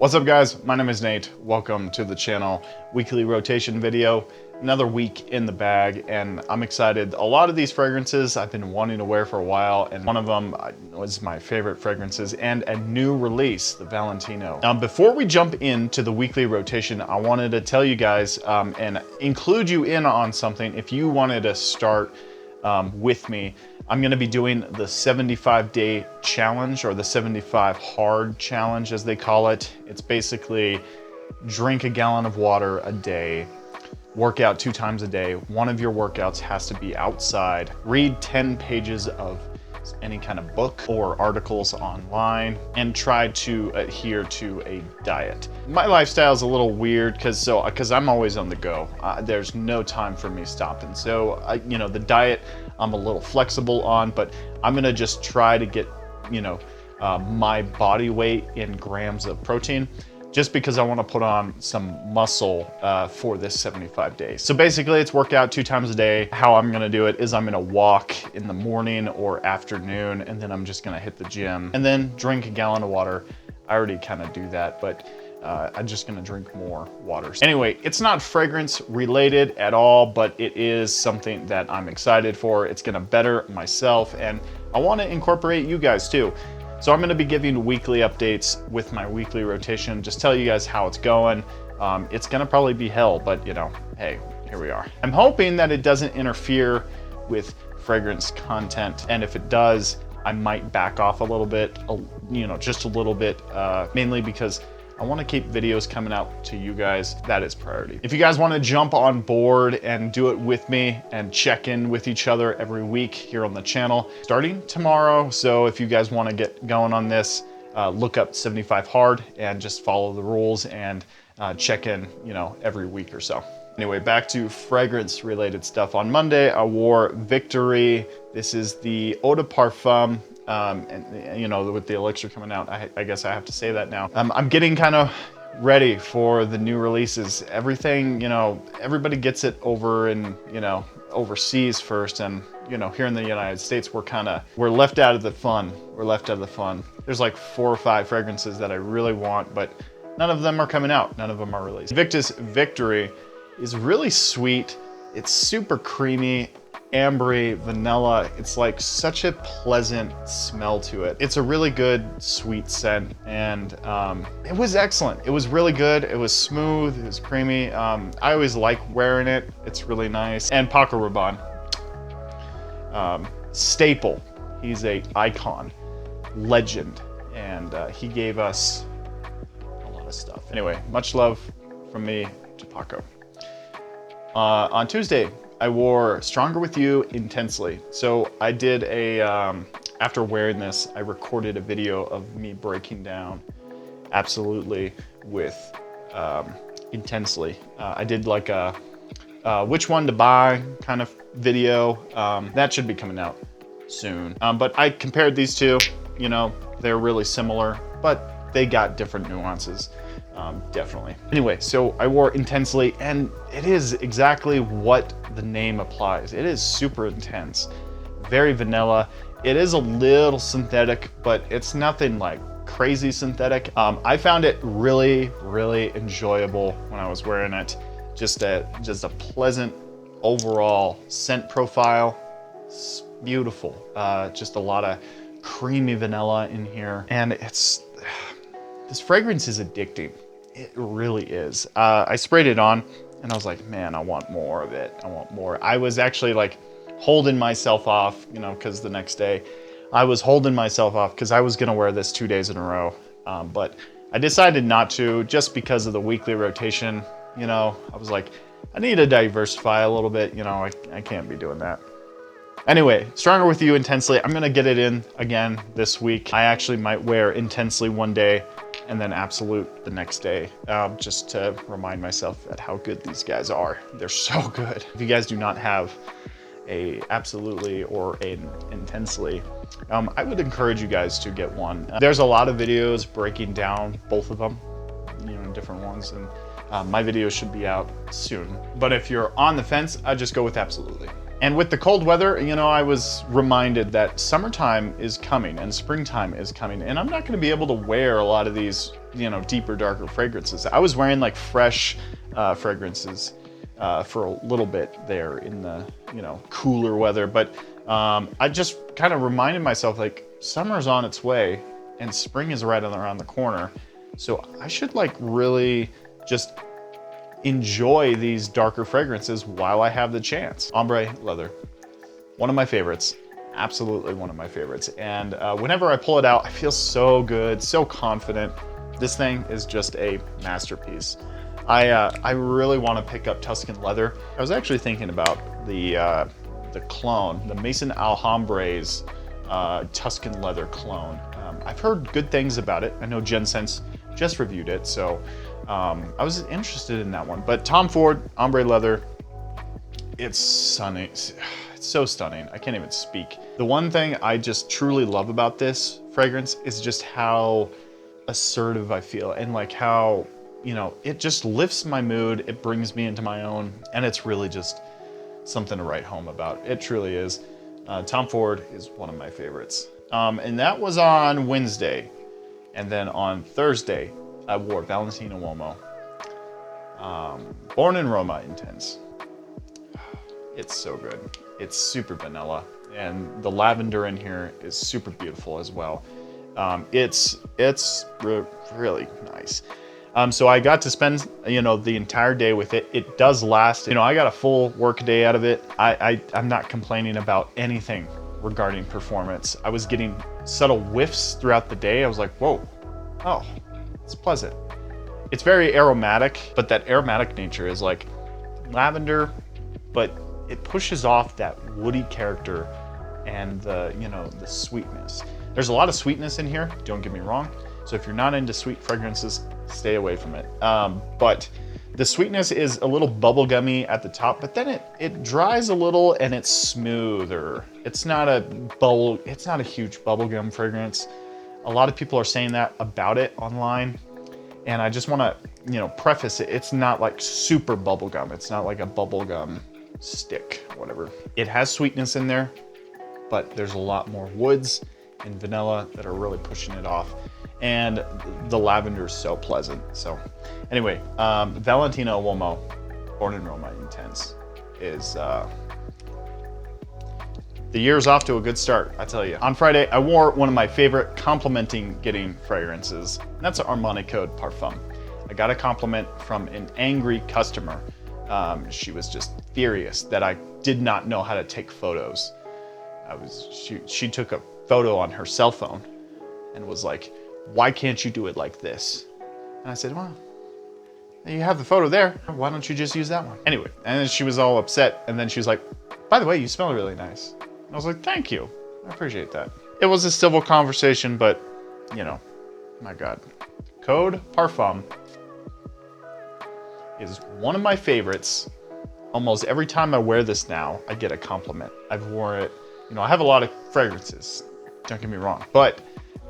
What's up guys, my name is Nate. Welcome to the channel. Weekly rotation video, another week in the bag, and I'm excited. A lot of these fragrances I've been wanting to wear for a while, and one of them was my favorite fragrances and a new release, the Valentino. Before we jump into the weekly rotation, I wanted to tell you guys and include you in on something. If you wanted to start with me, I'm gonna be doing the 75-day challenge, or the 75 hard challenge as they call it. It's basically drink a gallon of water a day, work out 2 times a day. One of your workouts has to be outside, read 10 pages of any kind of book or articles online, and try to adhere to a diet. My lifestyle is a little weird because I'm always on the go. There's no time for me stopping. So the diet I'm a little flexible on, but I'm gonna just try to get my body weight in grams of protein, just because I want to put on some muscle for this 75 days. So basically it's work out 2 times a day. How I'm gonna do it is I'm gonna walk in the morning or afternoon, and then I'm just gonna hit the gym and then drink a gallon of water. I already kind of do that, but I'm just gonna drink more water. Anyway, it's not fragrance related at all, but it is something that I'm excited for. It's gonna better myself, and I wanna incorporate you guys too. So I'm gonna be giving weekly updates with my weekly rotation, just tell you guys how it's going. It's gonna probably be hell, but hey, here we are. I'm hoping that it doesn't interfere with fragrance content, and if it does, I might back off a little bit, just a little bit, mainly because I want to keep videos coming out to you guys. That is priority. If you guys want to jump on board and do it with me and check in with each other every week here on the channel, starting tomorrow. So if you guys want to get going on this, look up 75 Hard and just follow the rules and check in, every week or so. Anyway, back to fragrance related stuff. On Monday, I wore Victory. This is the Eau de Parfum. And with the elixir coming out, I guess I have to say that now. I'm getting kind of ready for the new releases. Everything, everybody gets it over in, overseas first, and here in the United States, we're left out of the fun. We're left out of the fun. There's like 4 or 5 fragrances that I really want, but none of them are coming out. None of them are released. Victus Victory is really sweet. It's super creamy, ambery, vanilla. It's like such a pleasant smell to it. It's a really good sweet scent, and it was excellent. It was really good. It was smooth, it was creamy. I always like wearing it. It's really nice. And Paco Rabanne, staple. He's a icon, legend, and he gave us a lot of stuff. Anyway, much love from me to Paco. On Tuesday, I wore Stronger With You Intensely. So I did after wearing this, I recorded a video of me breaking down Absolutely with Intensely. I did like a which one to buy kind of video. That should be coming out soon. But I compared these two, they're really similar, but they got different nuances. Definitely. Anyway, so I wore Intensely, and it is exactly what the name applies. It is super intense, very vanilla. It is a little synthetic, but it's nothing like crazy synthetic. I found it really, really enjoyable when I was wearing it. Just a pleasant overall scent profile. It's beautiful. Just a lot of creamy vanilla in here, and this fragrance is addicting. It really is. I sprayed it on and I was like, man, I want more of it. I want more. I was actually like holding myself off, because the next day I was holding myself off because I was going to wear this 2 days in a row. But I decided not to, just because of the weekly rotation. I was like, I need to diversify a little bit. I can't be doing that. Anyway, Stronger With You Intensely. I'm gonna get it in again this week. I actually might wear Intensely one day and then Absolute the next day, just to remind myself at how good these guys are. They're so good. If you guys do not have a Absolutely or an Intensely, I would encourage you guys to get one. There's a lot of videos breaking down both of them, different ones, and my video should be out soon. But if you're on the fence, I'd just go with Absolutely. And with the cold weather, you know, I was reminded that summertime is coming and springtime is coming, and I'm not going to be able to wear a lot of these, you know, deeper, darker fragrances. I was wearing like fresh fragrances for a little bit there in the, you know, cooler weather, but I just kind of reminded myself like summer's on its way and spring is right around the corner. So I should like really just enjoy these darker fragrances while I have the chance. Ombre leather, one of my favorites, absolutely one of my favorites. And whenever I pull it out, I feel so good, so confident. This thing is just a masterpiece. I really want to pick up Tuscan leather. I was actually thinking about the clone, the Maison Alhambre's Tuscan leather clone. I've heard good things about it. I know Jen Sense just reviewed it, so I was interested in that one. But Tom Ford ombre leather, it's stunning. It's so stunning. I can't even speak. The one thing I just truly love about this fragrance is just how assertive I feel, and like how, you know, it just lifts my mood. It brings me into my own, and it's really just something to write home about. It truly is. Tom Ford is one of my favorites. And that was on Wednesday. And then on Thursday, I wore Valentino Uomo. Born in Roma Intense. It's so good. It's super vanilla. And the lavender in here is super beautiful as well. It's really nice. So I got to spend, you know, the entire day with it. It does last, you know, I got a full work day out of it. I'm not complaining about anything regarding performance. I was getting subtle whiffs throughout the day. I was like, whoa, oh, it's pleasant. It's very aromatic, but that aromatic nature is like lavender, but it pushes off that woody character and the, you know, the sweetness. There's a lot of sweetness in here, don't get me wrong. So if you're not into sweet fragrances, stay away from it. But the sweetness is a little bubblegummy at the top, but then it dries a little and it's smoother. It's not a huge bubblegum fragrance. A lot of people are saying that about it online. And I just wanna, you know, preface it. It's not like super bubblegum. It's not like a bubblegum stick, whatever. It has sweetness in there, but there's a lot more woods and vanilla that are really pushing it off. And the lavender is so pleasant. So anyway, Valentino Uomo, Born in Roma Intense, is, the year's off to a good start, I tell you. On Friday, I wore one of my favorite complimenting getting fragrances, and that's an Armani Code Parfum. I got a compliment from an angry customer. She was just furious that I did not know how to take photos. She took a photo on her cell phone and was like, why can't you do it like this? And I said, well, you have the photo there. Why don't you just use that one? Anyway, and then she was all upset. And then she was like, by the way, you smell really nice. And I was like, thank you. I appreciate that. It was a civil conversation, but you know, my God. Code Parfum is one of my favorites. Almost every time I wear this now, I get a compliment. I've worn it, you know, I have a lot of fragrances, don't get me wrong, but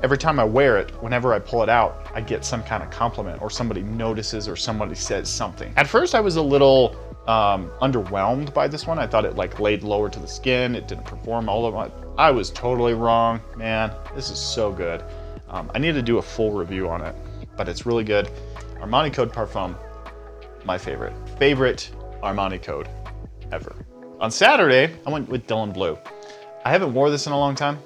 every time I wear it, whenever I pull it out, I get some kind of compliment or somebody notices or somebody says something. At first I was a little underwhelmed by this one. I thought it like laid lower to the skin. It didn't perform all of it. I was totally wrong, man. This is so good. I need to do a full review on it, but it's really good. Armani Code Parfum, my favorite Armani Code ever. On Saturday, I went with Dylan Blue. I haven't wore this in a long time,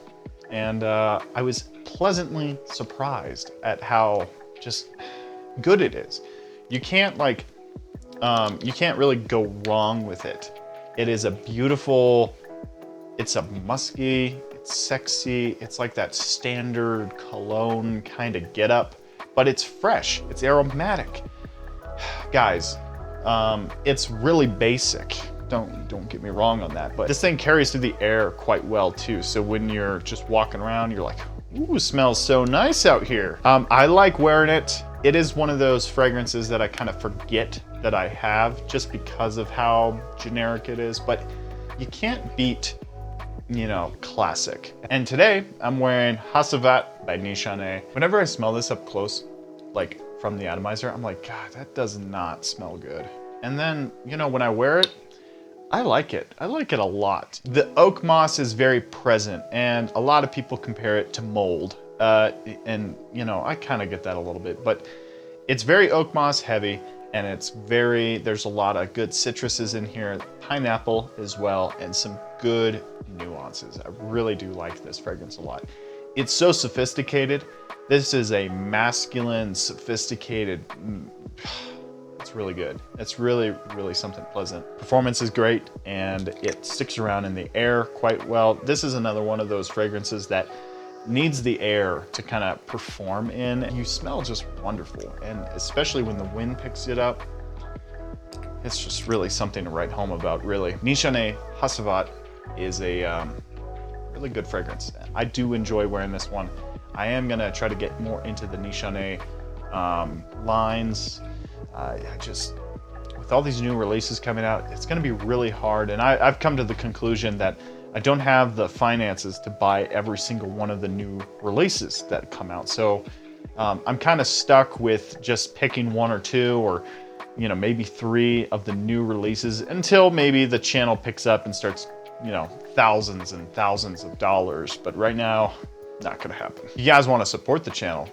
and I was pleasantly surprised at how just good it is. You can't like, you can't really go wrong with it. It is a beautiful, it's a musky, it's sexy, it's like that standard cologne kind of get up, but it's fresh, it's aromatic. Guys, it's really basic. Don't get me wrong on that, but this thing carries through the air quite well too. So when you're just walking around, you're like, ooh, smells so nice out here. I like wearing it. It is one of those fragrances that I kind of forget that I have just because of how generic it is, but you can't beat, you know, classic. And today I'm wearing Hasavat by Nishane. Whenever I smell this up close, like from the atomizer, I'm like, God, that does not smell good. And then, you know, when I wear it, I like it. I like it a lot. The oak moss is very present, and a lot of people compare it to mold. And you know, I kind of get that a little bit, but it's very oak moss heavy, and there's a lot of good citruses in here, pineapple as well, and some good nuances. I really do like this fragrance a lot. It's so sophisticated. This is a masculine, sophisticated, it's really good. It's really, really something pleasant. Performance is great, and it sticks around in the air quite well. This is another one of those fragrances that needs the air to kind of perform in. You smell just wonderful, and especially when the wind picks it up, it's just really something to write home about, really. Nishane Hasavat is a really good fragrance. I do enjoy wearing this one. I am gonna try to get more into the Nishane lines. With all these new releases coming out, it's gonna be really hard, and I've come to the conclusion that I don't have the finances to buy every single one of the new releases that come out. So I'm kind of stuck with just picking one or two, or you know, maybe 3 of the new releases until maybe the channel picks up and starts, you know, thousands and thousands of dollars. But right now, not gonna happen. You guys want to support the channel?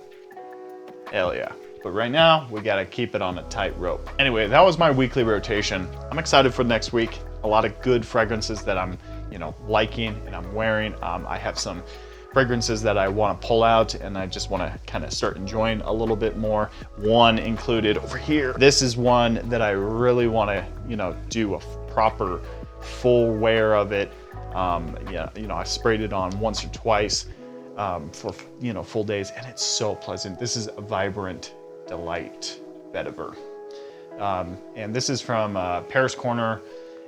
Hell yeah. But right now, we gotta keep it on a tight rope. Anyway, that was my weekly rotation. I'm excited for next week. A lot of good fragrances that I'm, you know, liking and I'm wearing. I have some fragrances that I want to pull out, and I just want to kind of start enjoying a little bit more. One included over here. This is one that I really want to, you know, do a proper full wear of it. Yeah, you know, I sprayed it on once or twice for, you know, full days, and it's so pleasant. This is a Vibrant Delight vetiver. And this is from Paris Corner,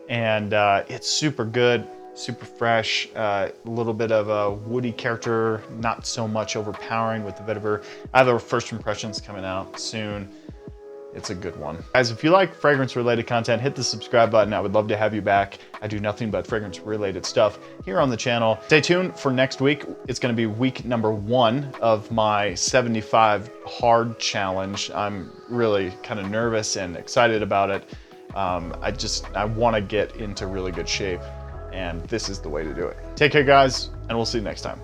and it's super good, super fresh, a little bit of a woody character, not so much overpowering with the vetiver. I have a first impressions coming out soon. It's a good one. Guys, if you like fragrance related content, hit the subscribe button. I would love to have you back. I do nothing but fragrance related stuff here on the channel. Stay tuned for next week. It's gonna be week number 1 of my 75 hard challenge. I'm really kind of nervous and excited about it. I wanna get into really good shape, and this is the way to do it. Take care, guys, and we'll see you next time.